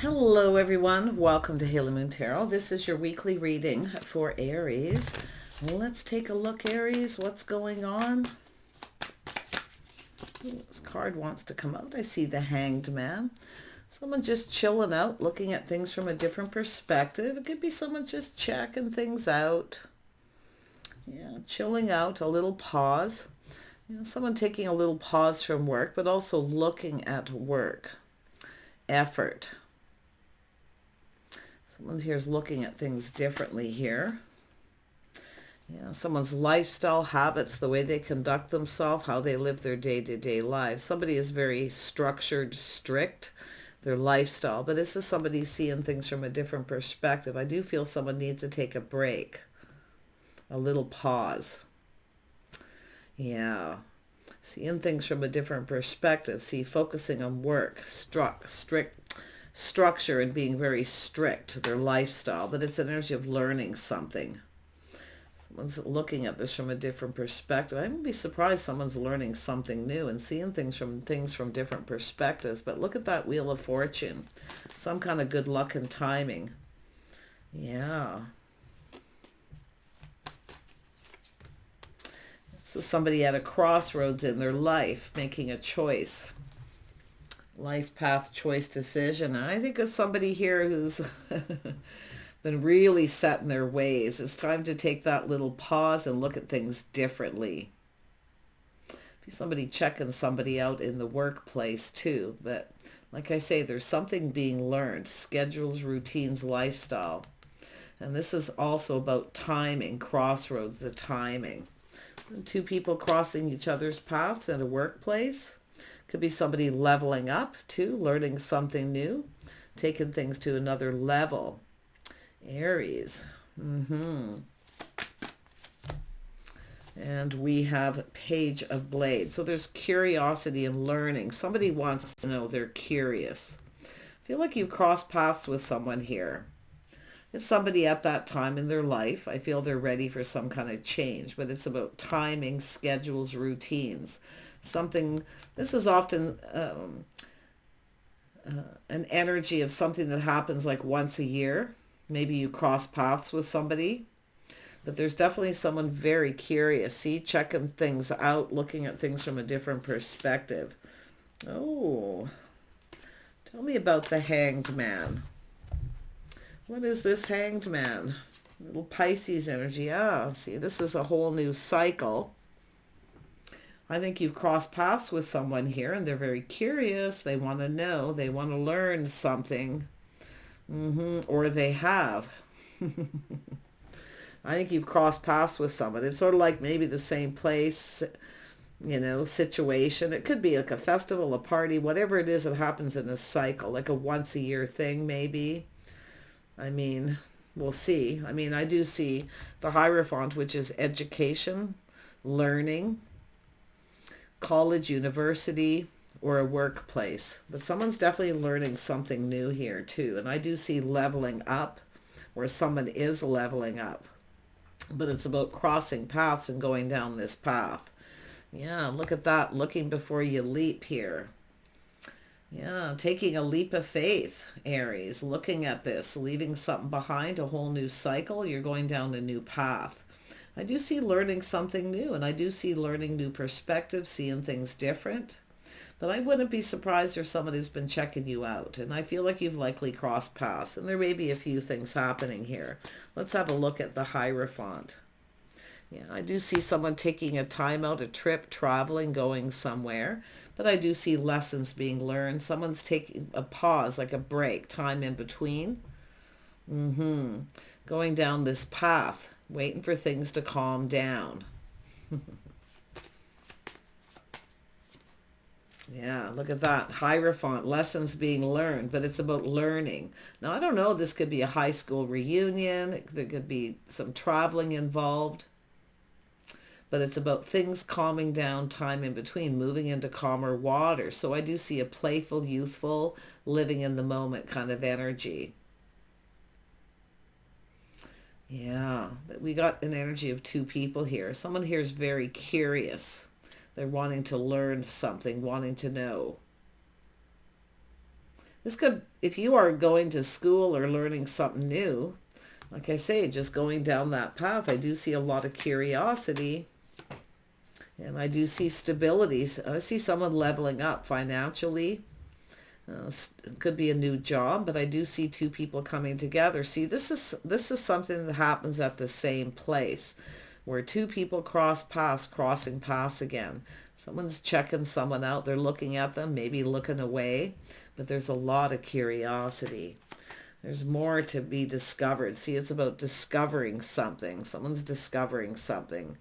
Hello everyone, welcome to Halo Moon Tarot. This is your weekly reading for Aries. Let's take a look, Aries, what's going on? This card wants to come out. I see the Hanged Man. Someone just chilling out, looking at things from a different perspective. It could be someone just checking things out. Yeah, chilling out, a little pause. Someone taking a little pause from work, but also looking at work. Effort. Someone here is looking at things differently here. Someone's lifestyle, habits, the way they conduct themselves, how they live their day-to-day lives. Somebody is very structured, strict, their lifestyle. But this is somebody seeing things from a different perspective. I do feel someone needs to take a break, a little pause. Yeah. Seeing things from a different perspective. See, focusing on work, strict structure and being very strict to their lifestyle, but it's an energy of learning something. Someone's looking at this from a different perspective. I wouldn't be surprised someone's learning something new and seeing things from different perspectives. But look at that Wheel of Fortune. Some kind of good luck and timing. Yeah. This is somebody at a crossroads in their life, making a choice. Life path choice decision. And I think it's somebody here who's been really set in their ways. It's time to take that little pause and look at things differently. Be somebody checking somebody out in the workplace too. But like I say, there's something being learned. Schedules, routines, lifestyle. And this is also about timing, crossroads, the timing. Two people crossing each other's paths in a workplace. Could be somebody leveling up too, learning something new, taking things to another level. Aries. And we have Page of Blades. So there's curiosity and learning. Somebody wants to know, they're curious. I feel like you've crossed paths with someone here. It's somebody at that time in their life. I feel they're ready for some kind of change, but it's about timing, schedules, routines. This is often an energy of something that happens like once a year. Maybe you cross paths with somebody, but there's definitely someone very curious. See, checking things out, looking at things from a different perspective. Oh, tell me about the Hanged Man. What is this Hanged Man? Little Pisces energy. See, this is a whole new cycle. I think you've crossed paths with someone here and they're very curious. They want to know. They want to learn something. Or they have. I think you've crossed paths with someone. It's sort of like maybe the same place, situation. It could be like a festival, a party, whatever it is that happens in a cycle, like a once a year thing maybe. I mean, we'll see. I mean, I do see the Hierophant, which is education, learning, college, university, or a workplace. But someone's definitely learning something new here too. And I do see leveling up, where someone is leveling up. But it's about crossing paths and going down this path. Yeah, look at that. Looking before you leap here. Yeah, taking a leap of faith, Aries. Looking at this, leaving something behind, a whole new cycle. You're going down a new path. I do see learning something new, and I do see learning new perspectives, seeing things different. But I wouldn't be surprised if somebody's been checking you out, and I feel like you've likely crossed paths, and there may be a few things happening here. Let's have a look at the Hierophant. Yeah, I do see someone taking a time out, a trip, traveling, going somewhere. But I do see lessons being learned. Someone's taking a pause, like a break, time in between. Going down this path, waiting for things to calm down. Yeah, look at that. Hierophant, lessons being learned, but it's about learning. Now, I don't know, this could be a high school reunion. There could be some traveling involved. But it's about things calming down, time in between, moving into calmer water. So I do see a playful, youthful, living in the moment kind of energy. Yeah, but we got an energy of two people here. Someone here is very curious. They're wanting to learn something, wanting to know. This could, if you are going to school or learning something new, like I say, just going down that path, I do see a lot of curiosity, and I do see stability. I see someone leveling up financially. It could be a new job, but I do see two people coming together. See, this is something that happens at the same place, where two people cross paths, crossing paths again. Someone's checking someone out. They're looking at them, maybe looking away, but there's a lot of curiosity. There's more to be discovered. See, it's about discovering something. Someone's discovering something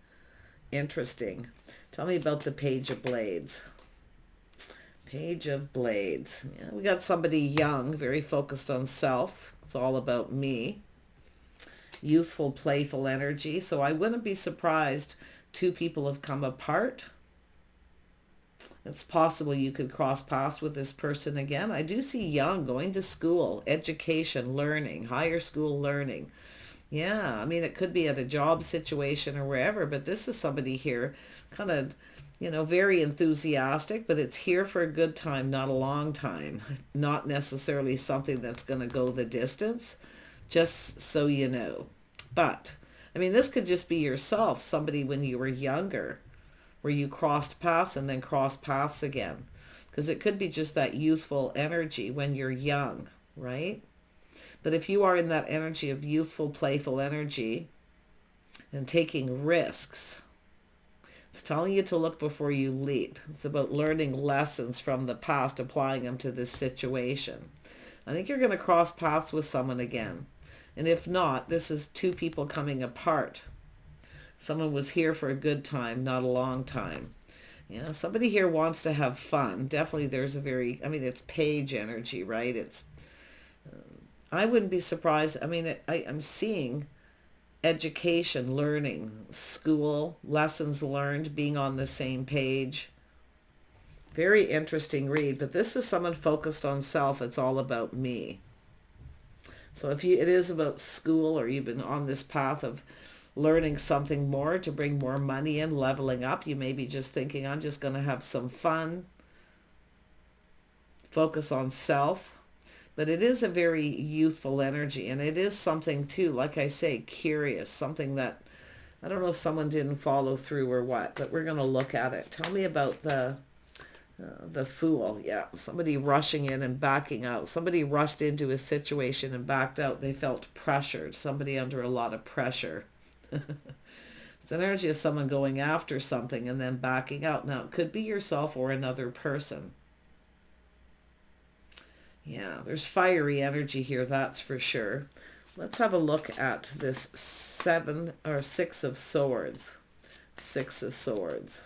interesting. Tell me about the Page of Blades. Page of Blades. Yeah, we got somebody young, very focused on self. It's all about me. Youthful, playful energy. So I wouldn't be surprised two people have come apart. It's possible you could cross paths with this person again. I do see young, going to school, education, learning, higher school learning. Yeah, I mean, it could be at a job situation or wherever, but this is somebody here kind of, very enthusiastic, but it's here for a good time, not a long time. Not necessarily something that's going to go the distance, just so you know. But, I mean, this could just be yourself, somebody when you were younger, where you crossed paths and then crossed paths again. Because it could be just that youthful energy when you're young, right? But if you are in that energy of youthful, playful energy and taking risks, it's telling you to look before you leap. It's about learning lessons from the past, applying them to this situation. I think you're going to cross paths with someone again. And if not, this is two people coming apart. Someone was here for a good time, not a long time. Yeah, somebody here wants to have fun. Definitely there's it's page energy, right? I wouldn't be surprised. I'm seeing education, learning, school, lessons learned, being on the same page. Very interesting read, but this is someone focused on self. It's all about me. So if it is about school, or you've been on this path of learning something more to bring more money in, leveling up, you may be just thinking, I'm just going to have some fun, focus on self. But it is a very youthful energy, and it is something too, like I say, curious, something that, I don't know if someone didn't follow through or what, but we're going to look at it. Tell me about the Fool. Yeah, somebody rushing in and backing out. Somebody rushed into a situation and backed out. They felt pressured. Somebody under a lot of pressure. It's an energy of someone going after something and then backing out. Now, it could be yourself or another person. Yeah, there's fiery energy here, that's for sure. Let's have a look at this 6 of Swords. 6 of Swords.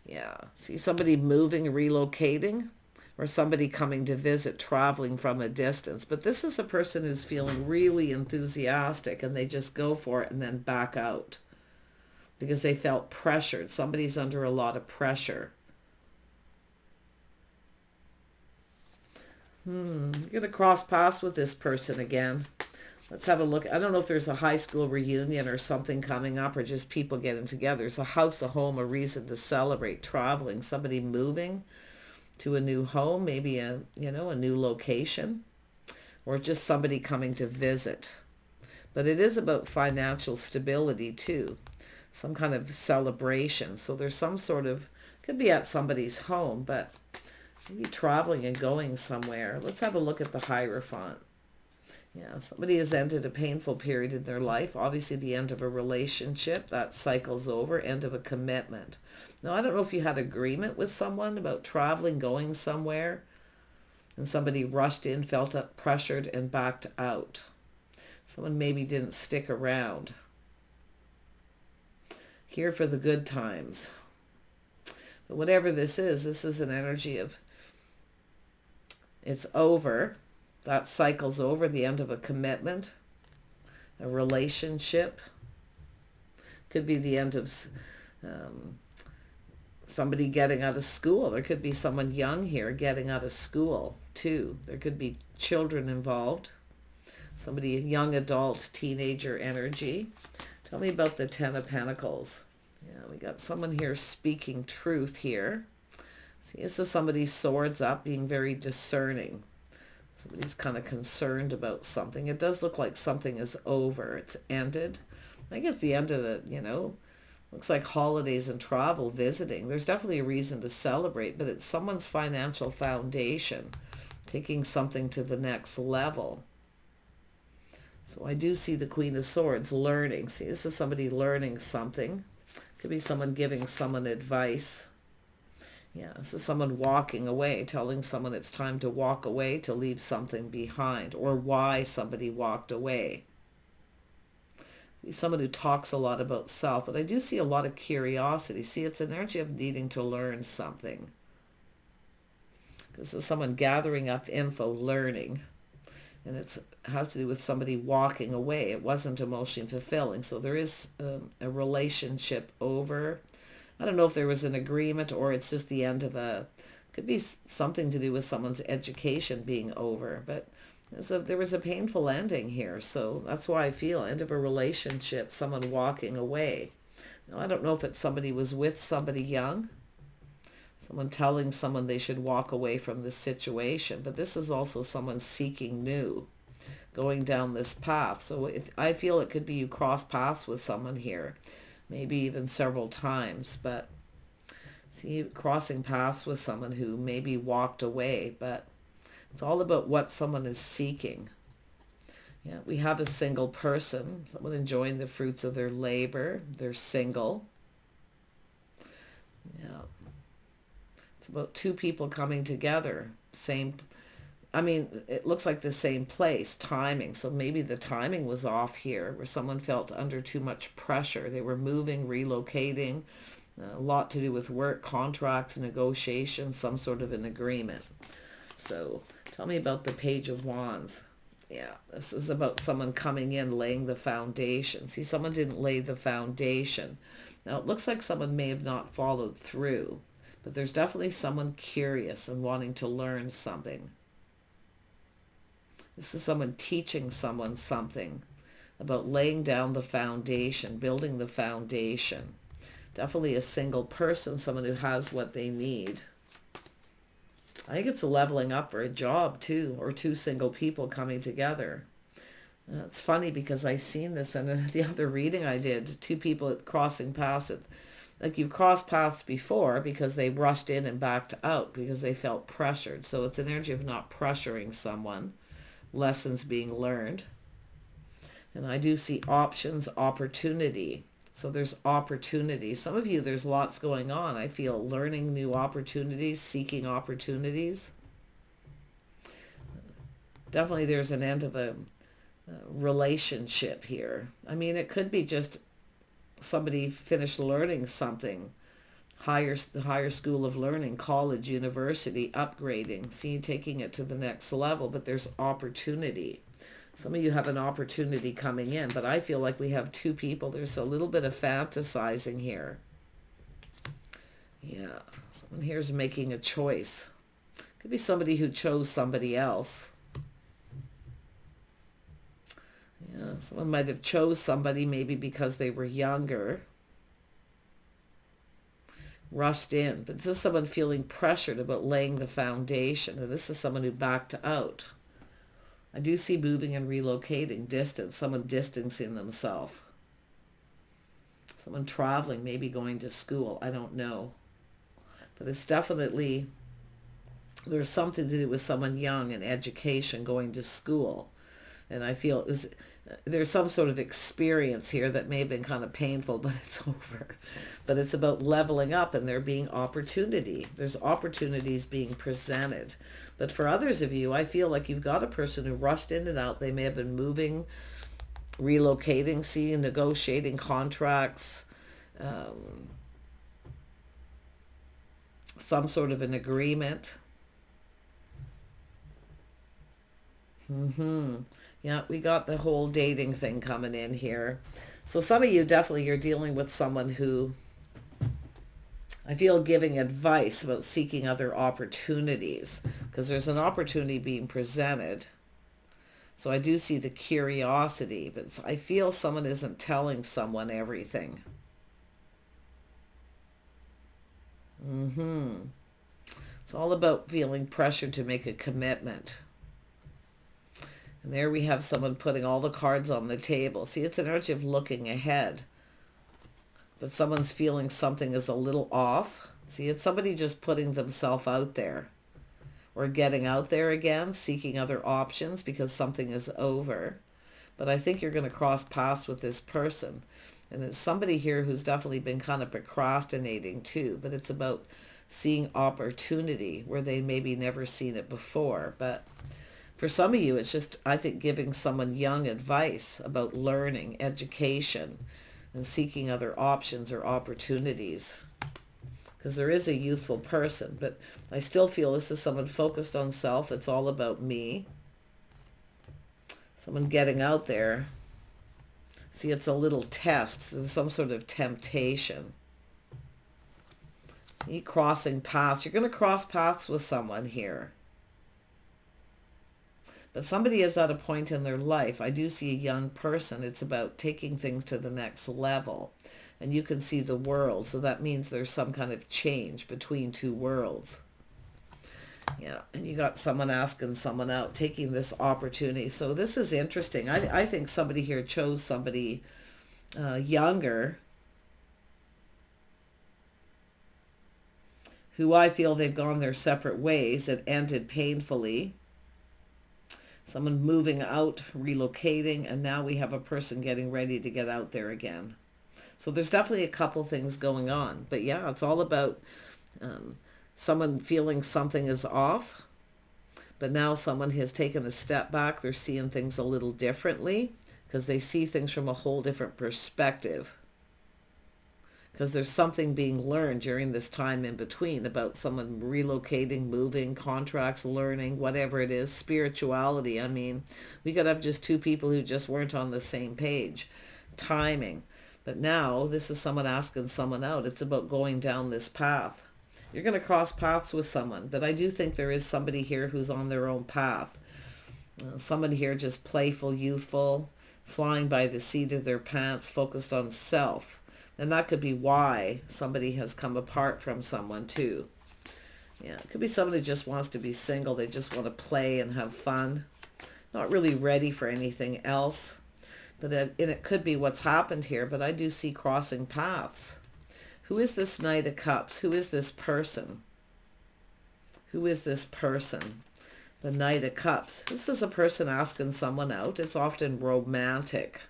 Yeah, see somebody moving, relocating, or somebody coming to visit, traveling from a distance. But this is a person who's feeling really enthusiastic, and they just go for it and then back out because they felt pressured. Somebody's under a lot of pressure. You're going to cross paths with this person again. Let's have a look. I don't know if there's a high school reunion or something coming up, or just people getting together. There's a house, a home, a reason to celebrate, traveling, somebody moving to a new home, maybe a new location, or just somebody coming to visit. But it is about financial stability too, some kind of celebration. So there's some sort of, could be at somebody's home, but maybe traveling and going somewhere. Let's have a look at the Hierophant. Yeah, somebody has ended a painful period in their life. Obviously the end of a relationship. That cycle's over. End of a commitment. Now, I don't know if you had agreement with someone about traveling, going somewhere, and somebody rushed in, felt pressured, and backed out. Someone maybe didn't stick around. Here for the good times. But whatever this is an energy of it's over. That cycle's over, the end of a commitment, a relationship. Could be the end of somebody getting out of school. There could be someone young here getting out of school too. There could be children involved. Somebody, young adult, teenager energy. Tell me about the Ten of Pentacles. Yeah, we got someone here speaking truth here. See, this is somebody swords up, being very discerning. Somebody's kind of concerned about something. It does look like something is over. It's ended. I think it's the end of the, looks like holidays and travel, visiting. There's definitely a reason to celebrate, but it's someone's financial foundation, taking something to the next level. So I do see the Queen of Swords, learning. See, this is somebody learning something. Could be someone giving someone advice. Yeah, this is someone walking away, telling someone it's time to walk away, to leave something behind, or why somebody walked away. Someone who talks a lot about self, but I do see a lot of curiosity. See, it's an energy of needing to learn something. This is someone gathering up info, learning. And it has to do with somebody walking away. It wasn't emotionally fulfilling. So there is a relationship over. I don't know if there was an agreement or it's just the end of could be something to do with someone's education being over. But there was a painful ending here. So that's why I feel end of a relationship, someone walking away. Now, I don't know if it's somebody was with somebody young, someone telling someone they should walk away from this situation. But this is also someone seeking new, going down this path. So I feel it could be you cross paths with someone here, maybe even several times. But see, crossing paths with someone who maybe walked away, but it's all about what someone is seeking. Yeah, we have a single person, someone enjoying the fruits of their labor. They're single. Yeah. It's about two people coming together. It looks like the same place, timing. So maybe the timing was off here, where someone felt under too much pressure. They were moving, relocating, a lot to do with work, contracts, negotiations, some sort of an agreement. So tell me about the Page of Wands. Yeah, this is about someone coming in, laying the foundation. See, someone didn't lay the foundation. Now, it looks like someone may have not followed through, but there's definitely someone curious and wanting to learn something. This is someone teaching someone something about laying down the foundation, building the foundation. Definitely a single person, someone who has what they need. I think it's a leveling up or a job too, or two single people coming together. It's funny because I seen this in the other reading I did, two people crossing paths. Like you've crossed paths before because they rushed in and backed out because they felt pressured. So it's an energy of not pressuring someone, lessons being learned. And I do see options, opportunity. So there's opportunity. Some of you, there's lots going on. I feel learning new opportunities, seeking opportunities. Definitely there's an end of a relationship here. It could be just somebody finished learning something, the higher school of learning, college, university, upgrading, see, taking it to the next level, but there's opportunity. Some of you have an opportunity coming in, but I feel like we have two people. There's a little bit of fantasizing here. Yeah, someone here's making a choice. Could be somebody who chose somebody else. Yeah, someone might have chose somebody maybe because they were younger. Rushed in. But this is someone feeling pressured about laying the foundation. And this is someone who backed out. I do see moving and relocating, distance, someone distancing themselves. Someone traveling, maybe going to school. I don't know. But it's definitely, there's something to do with someone young and education, going to school. And I feel there's some sort of experience here that may have been kind of painful, but it's over. But it's about leveling up and there being opportunity. There's opportunities being presented. But for others of you, I feel like you've got a person who rushed in and out. They may have been moving, relocating, seeing, negotiating contracts, some sort of an agreement. Yeah, we got the whole dating thing coming in here. So some of you definitely are dealing with someone who I feel giving advice about seeking other opportunities because there's an opportunity being presented. So I do see the curiosity, but I feel someone isn't telling someone everything. It's all about feeling pressured to make a commitment. And there we have someone putting all the cards on the table. See, it's an energy of looking ahead. But someone's feeling something is a little off. See, it's somebody just putting themselves out there. Or getting out there again, seeking other options because something is over. But I think you're going to cross paths with this person. And it's somebody here who's definitely been kind of procrastinating too. But it's about seeing opportunity where they maybe never seen it before. But for some of you, it's just, I think, giving someone young advice about learning, education, and seeking other options or opportunities. Because there is a youthful person, but I still feel this is someone focused on self. It's all about me. Someone getting out there. See, it's a little test. There's some sort of temptation. See, crossing paths. You're going to cross paths with someone here. But somebody is at a point in their life. I do see a young person. It's about taking things to the next level. And you can see the world. So that means there's some kind of change between two worlds. Yeah, and you got someone asking someone out, taking this opportunity. So this is interesting. I think somebody here chose somebody younger, who I feel they've gone their separate ways. It ended painfully. Someone moving out, relocating, and now we have a person getting ready to get out there again. So there's definitely a couple things going on. But yeah, it's all about someone feeling something is off. But now someone has taken a step back. They're seeing things a little differently because they see things from a whole different perspective. Because there's something being learned during this time in between about someone relocating, moving, contracts, learning, whatever it is, spirituality. I mean, we could have just two people who just weren't on the same page. Timing. But now this is someone asking someone out. It's about going down this path. You're going to cross paths with someone, but I do think there is somebody here who's on their own path. Someone here just playful, youthful, flying by the seat of their pants, focused on self. And that could be why somebody has come apart from someone too. Yeah, it could be someone who just wants to be single. They just want to play and have fun. Not really ready for anything else. But it could be what's happened here. But I do see crossing paths. Who is this Knight of Cups? Who is this person? Who is this person? The Knight of Cups. This is a person asking someone out. It's often romantic.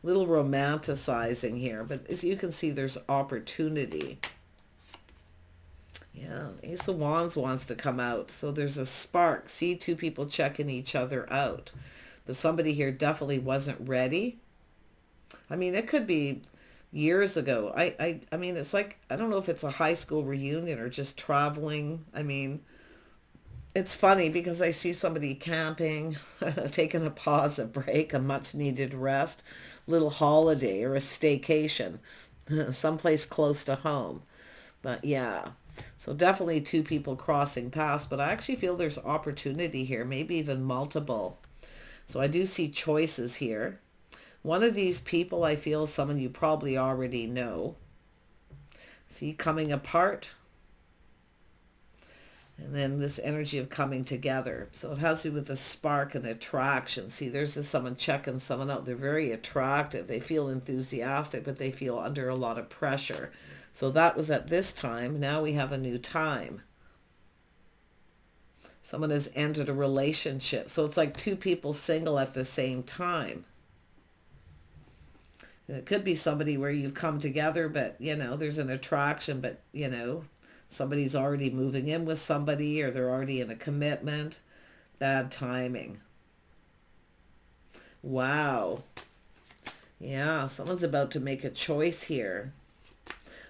Little romanticizing here, but as you can see, there's opportunity. Yeah, Ace of Wands wants to come out, so there's a spark. See, two people checking each other out, but somebody here definitely wasn't ready. I mean, it could be years ago. I mean, it's like, I don't know if it's a high school reunion or just traveling. I mean, it's funny because I see somebody camping, taking a pause, a break, a much needed rest, little holiday or a staycation, someplace close to home. But yeah, so definitely two people crossing paths, but I actually feel there's opportunity here, maybe even multiple. So I do see choices here. One of these people I feel is someone you probably already know. See, coming apart. And then this energy of coming together. So it has to do with the spark and attraction. See, there's this someone checking someone out. They're very attractive. They feel enthusiastic, but they feel under a lot of pressure. So that was at this time. Now we have a new time. Someone has entered a relationship. So it's like two people single at the same time. And it could be somebody where you've come together, but, you know, there's an attraction, but, you know, somebody's already moving in with somebody or they're already in a commitment. Bad timing. Wow. Yeah, someone's about to make a choice here.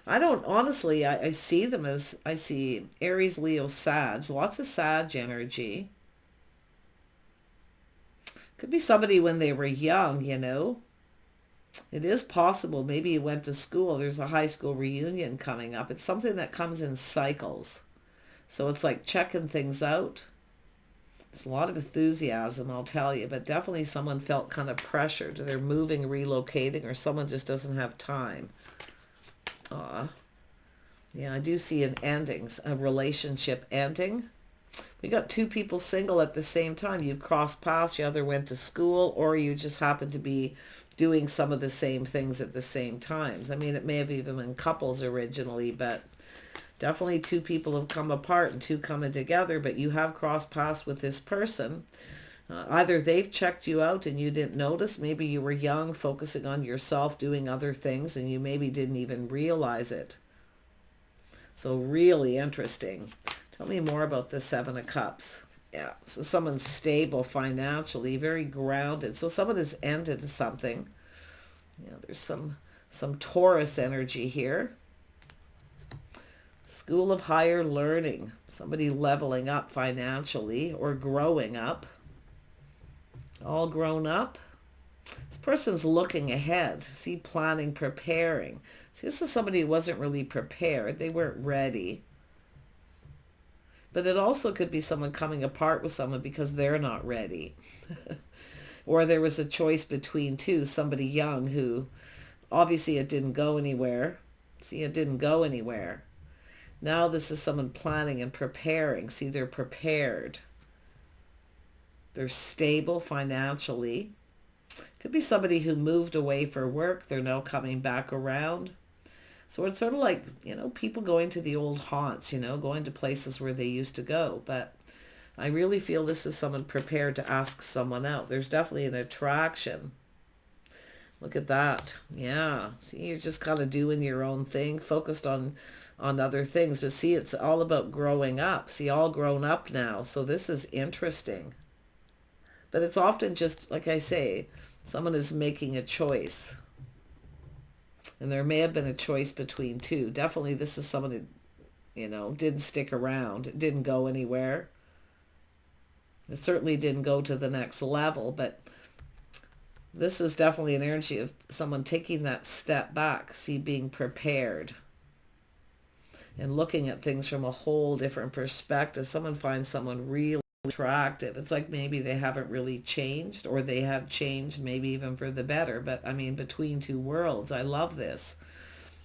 I don't, honestly, I see them as, I see Aries, Leo, Sag. Lots of Sag energy. Could be somebody when they were young, you know. It is possible. Maybe you went to school. There's a high school reunion coming up. It's something that comes in cycles. So it's like checking things out. It's a lot of enthusiasm, I'll tell you. But definitely someone felt kind of pressured. They're moving, relocating, or someone just doesn't have time. Yeah, I do see an ending, a relationship ending. We got two people single at the same time. You've crossed paths, you either went to school or you just happen to be doing some of the same things at the same times. I mean, it may have even been couples originally, but definitely two people have come apart and two coming together, but you have crossed paths with this person. Either they've checked you out and you didn't notice. Maybe you were young, focusing on yourself, doing other things, and you maybe didn't even realize it. So really interesting. Tell me more about the Seven of Cups. Yeah, so someone's stable financially, very grounded. So someone has ended something. Yeah, there's some Taurus energy here. School of higher learning. Somebody leveling up financially or growing up. All grown up. This person's looking ahead. See, planning, preparing. See, this is somebody who wasn't really prepared. They weren't ready. But it also could be someone coming apart with someone because they're not ready. Or there was a choice between two. Somebody young who, obviously it didn't go anywhere. See, it didn't go anywhere. Now this is someone planning and preparing. See, they're prepared. They're stable financially. Could be somebody who moved away for work. They're now coming back around. So it's sort of like, people going to the old haunts, going to places where they used to go. But I really feel this is someone prepared to ask someone out. There's definitely an attraction. Look at that. Yeah. See, you're just kind of doing your own thing, focused on other things. But see, it's all about growing up. See, all grown up now. So this is interesting. But it's often just, like I say, someone is making a choice. And there may have been a choice between two. Definitely this is someone who, didn't stick around. It didn't go anywhere. It certainly didn't go to the next level. But this is definitely an energy of someone taking that step back. See, being prepared. And looking at things from a whole different perspective. Someone finds someone really attractive. It's like maybe they haven't really changed, or they have changed maybe even for the better. But I mean, between two worlds. I love this.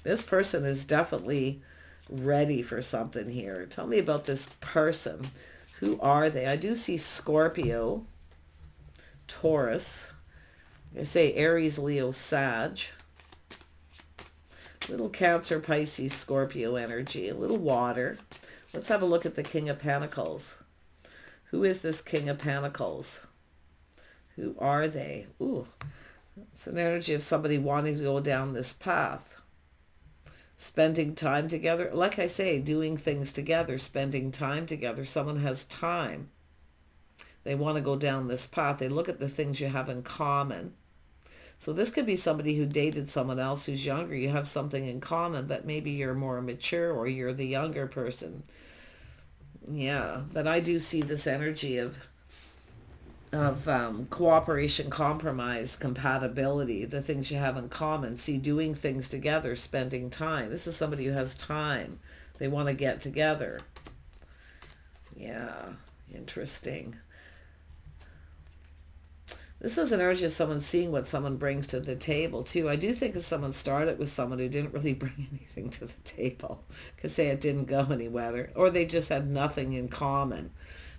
This person is definitely ready for something here. Tell me about this person. Who are they? I do see Scorpio, Taurus. I say Aries, Leo, Sag. Little Cancer, Pisces, Scorpio energy. A little water. Let's have a look at the King of Pentacles. Who is this King of Pentacles? Who are they? Ooh, it's an energy of somebody wanting to go down this path. Spending time together. Like I say, doing things together, spending time together. Someone has time. They want to go down this path. They look at the things you have in common. So this could be somebody who dated someone else who's younger. You have something in common, but maybe you're more mature or you're the younger person. Yeah, but I do see this energy of cooperation, compromise, compatibility, the things you have in common. See, doing things together, spending time. This is somebody who has time. They want to get together. Yeah, interesting. This is an energy of someone seeing what someone brings to the table, too. I do think if someone started with someone who didn't really bring anything to the table, could say it didn't go anywhere, or they just had nothing in common.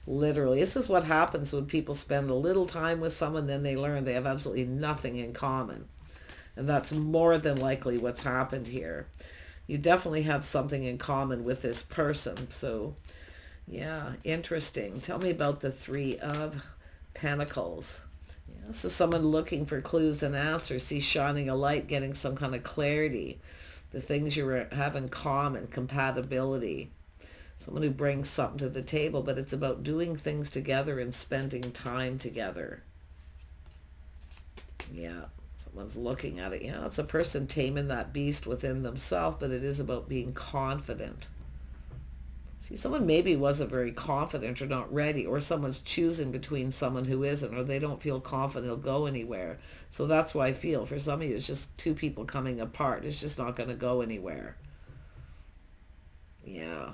Literally. This is what happens when people spend a little time with someone, then they learn they have absolutely nothing in common. And that's more than likely what's happened here. You definitely have something in common with this person. So, yeah, interesting. Tell me about the Three of Pentacles. This is someone looking for clues and answers. See, shining a light, getting some kind of clarity. The things you have in common, compatibility. Someone who brings something to the table, but it's about doing things together and spending time together. Yeah, someone's looking at it. Yeah, it's a person taming that beast within themselves, but it is about being confident. See, someone maybe wasn't very confident or not ready, or someone's choosing between someone who isn't, or they don't feel confident they'll go anywhere. So that's why I feel for some of you, it's just two people coming apart. It's just not going to go anywhere. Yeah.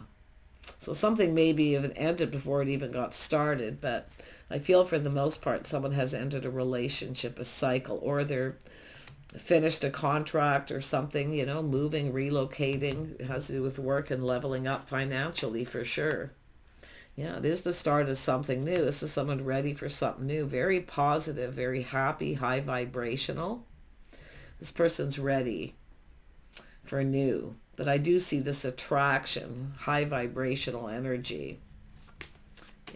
So something maybe even ended before it even got started, but I feel for the most part someone has ended a relationship, a cycle, or they're finished a contract or something, moving, relocating. It has to do with work and leveling up financially for sure. Yeah, it is the start of something new. This is someone ready for something new. Very positive, very happy, high vibrational. This person's ready for new. But I do see this attraction, high vibrational energy.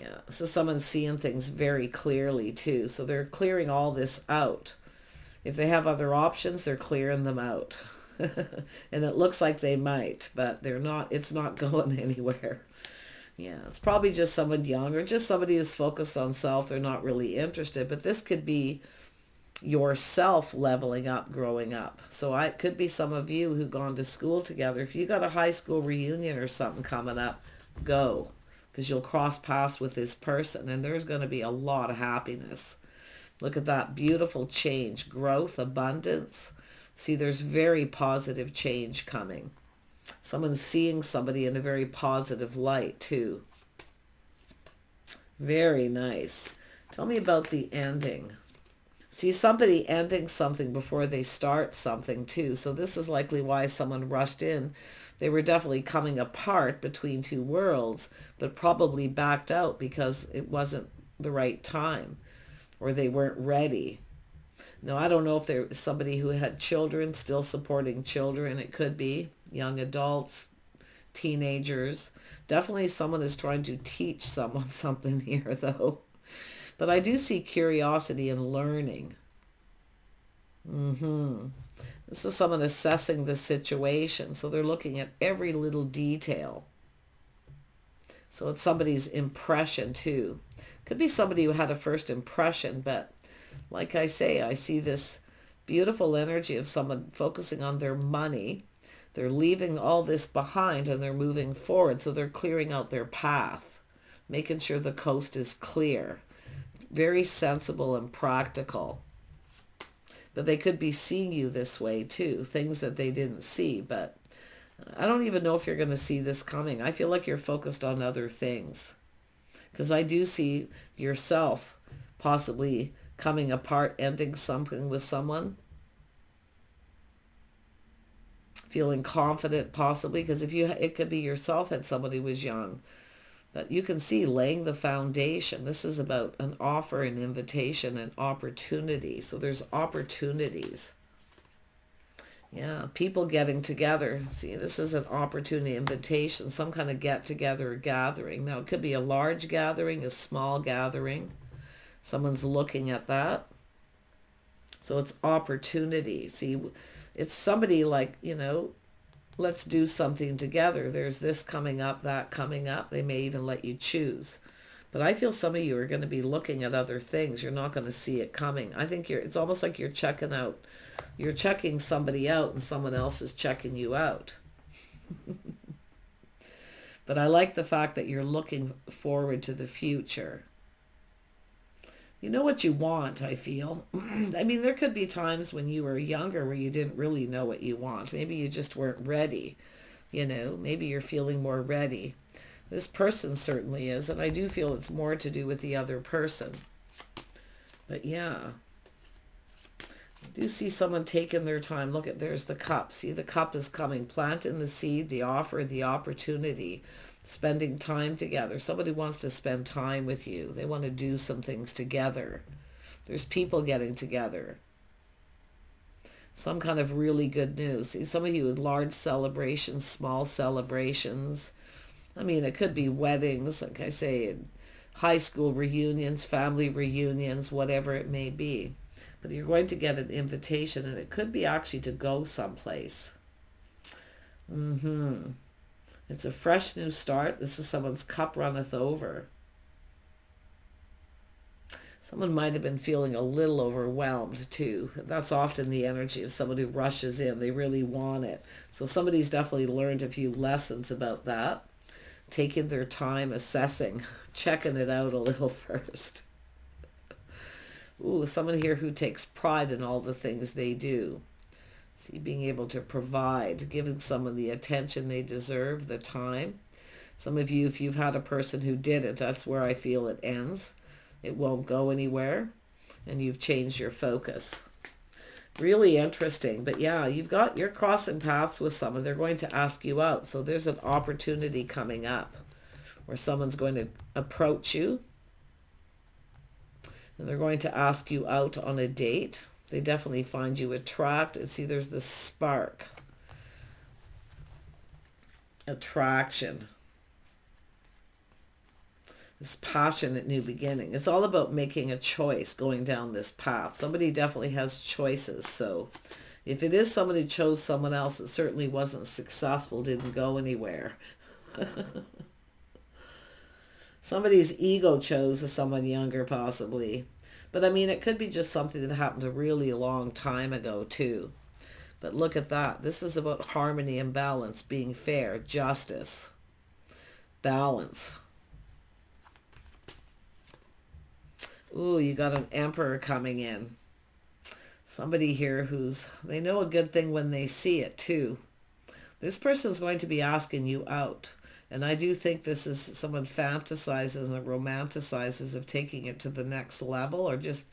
Yeah, so someone's seeing things very clearly too. So they're clearing all this out. If they have other options, they're clearing them out. And it looks like they might, but they're not. It's not going anywhere. Yeah, it's probably just someone young or just somebody who's focused on self. They're not really interested, but this could be yourself leveling up, growing up. So it could be some of you who've gone to school together. If you got a high school reunion or something coming up, go, because you'll cross paths with this person and there's going to be a lot of happiness. Look at that beautiful change, growth, abundance. See, there's very positive change coming. Someone's seeing somebody in a very positive light too. Very nice. Tell me about the ending. See, somebody ending something before they start something too. So this is likely why someone rushed in. They were definitely coming apart between two worlds, but probably backed out because it wasn't the right time or they weren't ready. No, I don't know if there's somebody who had children, still supporting children. It could be young adults, teenagers. Definitely someone is trying to teach someone something here, though. But I do see curiosity and learning. This is someone assessing the situation. So they're looking at every little detail. So it's somebody's impression, too. Could be somebody who had a first impression, but like I say, I see this beautiful energy of someone focusing on their money. They're leaving all this behind and they're moving forward. So they're clearing out their path, making sure the coast is clear. Very sensible and practical. But they could be seeing you this way too, things that they didn't see. But I don't even know if you're going to see this coming. I feel like you're focused on other things. Because I do see yourself possibly coming apart, ending something with someone. Feeling confident possibly, because it could be yourself had somebody who was young. But you can see laying the foundation. This is about an offer, an invitation, an opportunity. So there's opportunities. Yeah, people getting together. See, this is an opportunity, invitation, some kind of get-together or gathering. Now, it could be a large gathering, a small gathering. Someone's looking at that. So it's opportunity. See, it's somebody like, let's do something together. There's this coming up, that coming up. They may even let you choose. But I feel some of you are going to be looking at other things. You're not going to see it coming. I think it's almost like you're checking out. You're checking somebody out and someone else is checking you out. But I like the fact that you're looking forward to the future. You know what you want, I feel. I mean, there could be times when you were younger where you didn't really know what you want. Maybe you just weren't ready. Maybe you're feeling more ready. This person certainly is, and I do feel it's more to do with the other person. But yeah, I do see someone taking their time. Look at, there's the cup. See, the cup is coming. Planting the seed, the offer, the opportunity. Spending time together. Somebody wants to spend time with you. They want to do some things together. There's people getting together. Some kind of really good news. See, some of you with large celebrations, small celebrations. I mean, it could be weddings, like I say, high school reunions, family reunions, whatever it may be. But you're going to get an invitation, and it could be actually to go someplace. It's a fresh new start. This is someone's cup runneth over. Someone might have been feeling a little overwhelmed too. That's often the energy of someone who rushes in. They really want it. So somebody's definitely learned a few lessons about that. Taking their time, assessing, checking it out a little first. Ooh, someone here who takes pride in all the things they do. See, being able to provide, giving someone the attention they deserve, the time. Some of you, if you've had a person who did it, that's where I feel it ends. It won't go anywhere, and you've changed your focus. Really interesting. But yeah, you're crossing paths with someone. They're going to ask you out. So there's an opportunity coming up. or someone's going to approach you. And they're going to ask you out on a date. They definitely find you attractive. See, there's this spark. Attraction. This passionate new beginning. It's all about making a choice going down this path. Somebody definitely has choices. So if it is someone who chose someone else, it certainly wasn't successful, didn't go anywhere. Somebody's ego chose someone younger, possibly. But I mean, it could be just something that happened a really long time ago, too. But look at that. This is about harmony and balance, being fair, justice, balance. Ooh, you got an Emperor coming in. Somebody here they know a good thing when they see it, too. This person's going to be asking you out. And I do think this is someone fantasizes and romanticizes of taking it to the next level, or just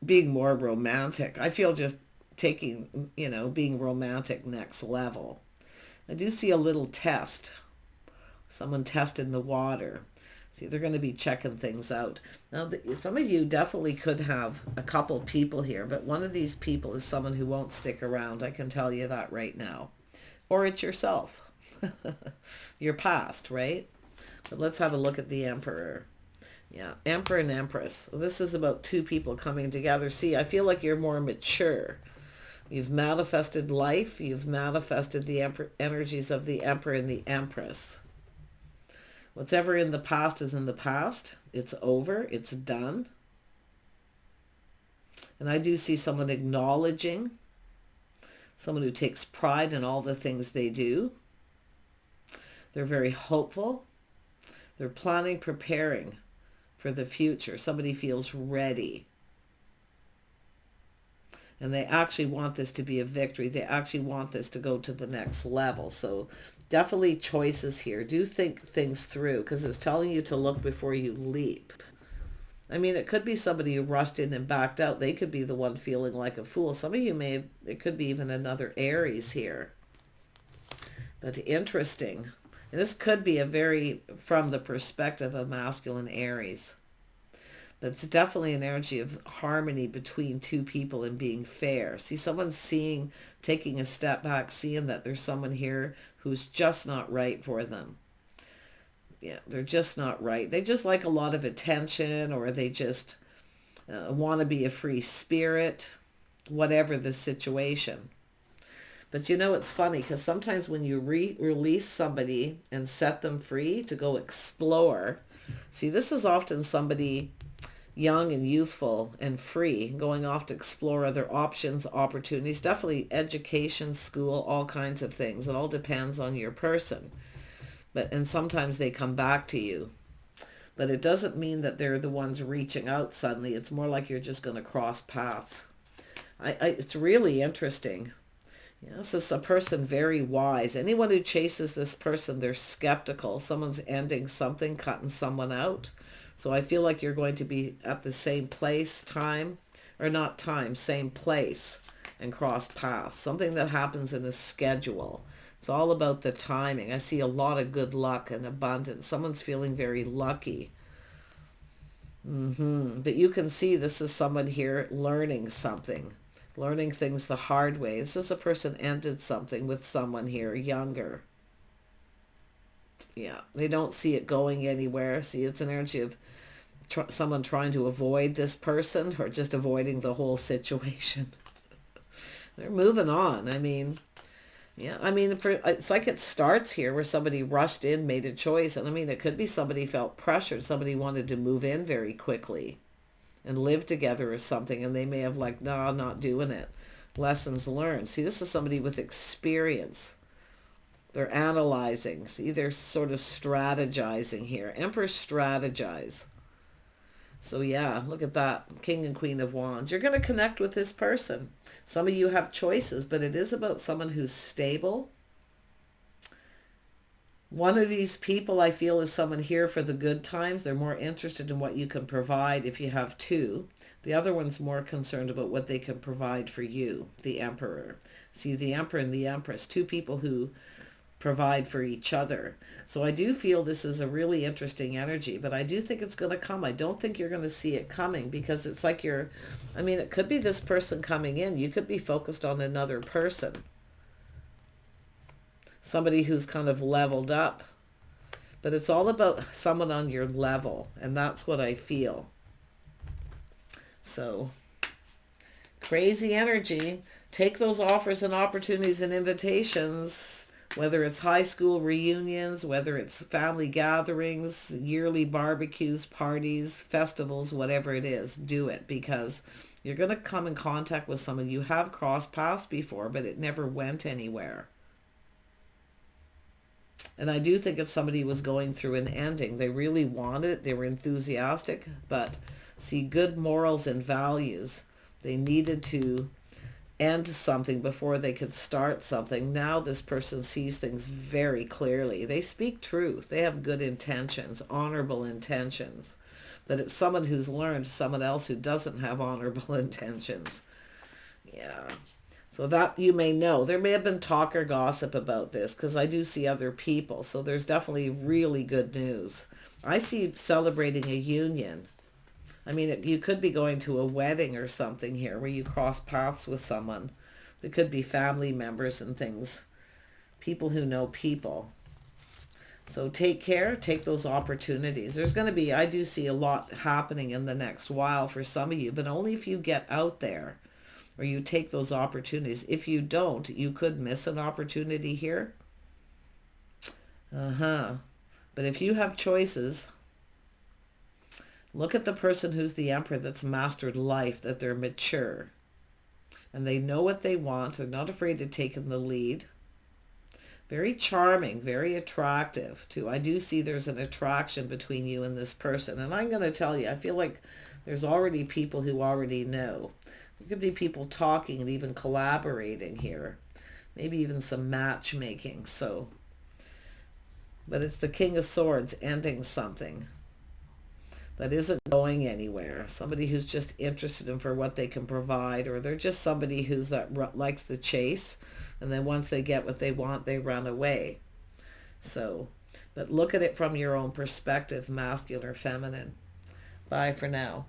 being more romantic. I feel just taking, being romantic next level. I do see a little test. Someone testing the water. See, they're going to be checking things out. Now, some of you definitely could have a couple people here, but one of these people is someone who won't stick around. I can tell you that right now. Or it's yourself. Your past, right? But let's have a look at the Emperor. Yeah, Emperor and Empress. This is about two people coming together. See, I feel like you're more mature. You've manifested life. You've manifested the energies of the Emperor and the Empress. What's ever in the past is in the past. It's over. It's done. And I do see someone acknowledging, someone who takes pride in all the things they do. They're very hopeful. They're planning, preparing for the future. Somebody feels ready. And they actually want this to be a victory. They actually want this to go to the next level. So definitely choices here. Do think things through, because it's telling you to look before you leap. I mean, it could be somebody who rushed in and backed out. They could be the one feeling like a fool. Some of you it could be even another Aries here. But interesting. And this could be from the perspective of masculine Aries. But it's definitely an energy of harmony between two people and being fair. See, someone's taking a step back, seeing that there's someone here who's just not right for them. Yeah, they're just not right. They just like a lot of attention, or they just want to be a free spirit, whatever the situation. But it's funny, because sometimes when you release somebody and set them free to go explore, see, this is often somebody young and youthful and free, going off to explore other options, opportunities, definitely education, school, all kinds of things. It all depends on your person. And sometimes they come back to you. But it doesn't mean that they're the ones reaching out suddenly. It's more like you're just going to cross paths. It's really interesting. This is a person very wise. Anyone who chases this person, they're skeptical. Someone's ending something, cutting someone out. So I feel like you're going to be at the same place, same place, and cross paths. Something that happens in a schedule. It's all about the timing. I see a lot of good luck and abundance. Someone's feeling very lucky. But you can see this is someone here learning something. Learning things the hard way. This is a person ended something with someone here, younger. Yeah, they don't see it going anywhere. See, it's an energy of someone trying to avoid this person, or just avoiding the whole situation. They're moving on. I mean, it's like it starts here where somebody rushed in, made a choice. And I mean, it could be somebody felt pressured. Somebody wanted to move in very quickly and live together or something. And they may have like, no, I'm not doing it. Lessons learned. See, this is somebody with experience. They're analyzing. See, they're sort of strategizing here. Emperor strategize. So yeah, look at that. King and Queen of Wands. You're going to connect with this person. Some of you have choices, but it is about someone who's stable. One of these people I feel is someone here for the good times. They're more interested in what you can provide if you have two. The other one's more concerned about what they can provide for you, the Emperor. See, the Emperor and the Empress, two people who provide for each other. So I do feel this is a really interesting energy, but I do think it's going to come. I don't think you're going to see it coming, because it's like I mean, it could be this person coming in. You could be focused on another person. Somebody who's kind of leveled up. But it's all about someone on your level, and that's what I feel. So, crazy energy. Take those offers and opportunities and invitations, whether it's high school reunions, whether it's family gatherings, yearly barbecues, parties, festivals, whatever it is. Do it, because you're going to come in contact with someone. You have crossed paths before, but it never went anywhere. And I do think it's somebody who was going through an ending. They really wanted it. They were enthusiastic, but see, good morals and values. They needed to end something before they could start something. Now this person sees things very clearly. They speak truth. They have good intentions, honorable intentions. But it's someone who's learned someone else who doesn't have honorable intentions. Yeah. So that you may know. There may have been talk or gossip about this, because I do see other people. So there's definitely really good news. I see celebrating a union. I mean, you could be going to a wedding or something here where you cross paths with someone. There could be family members and things. People who know people. So take care. Take those opportunities. There's going to be, I do see a lot happening in the next while for some of you, but only if you get out there. Or you take those opportunities. If you don't, you could miss an opportunity here. But if you have choices, look at the person who's the Emperor that's mastered life, that they're mature. And they know what they want. They're not afraid to take in the lead. Very charming, very attractive too. I do see there's an attraction between you and this person. And I'm going to tell you, I feel like there's already people who already know. There could be people talking and even collaborating here. Maybe even some matchmaking. So, but it's the King of Swords ending something that isn't going anywhere. Somebody who's just interested in for what they can provide, or they're just somebody who's likes the chase, and then once they get what they want, they run away. So, but look at it from your own perspective, masculine or feminine. Bye for now.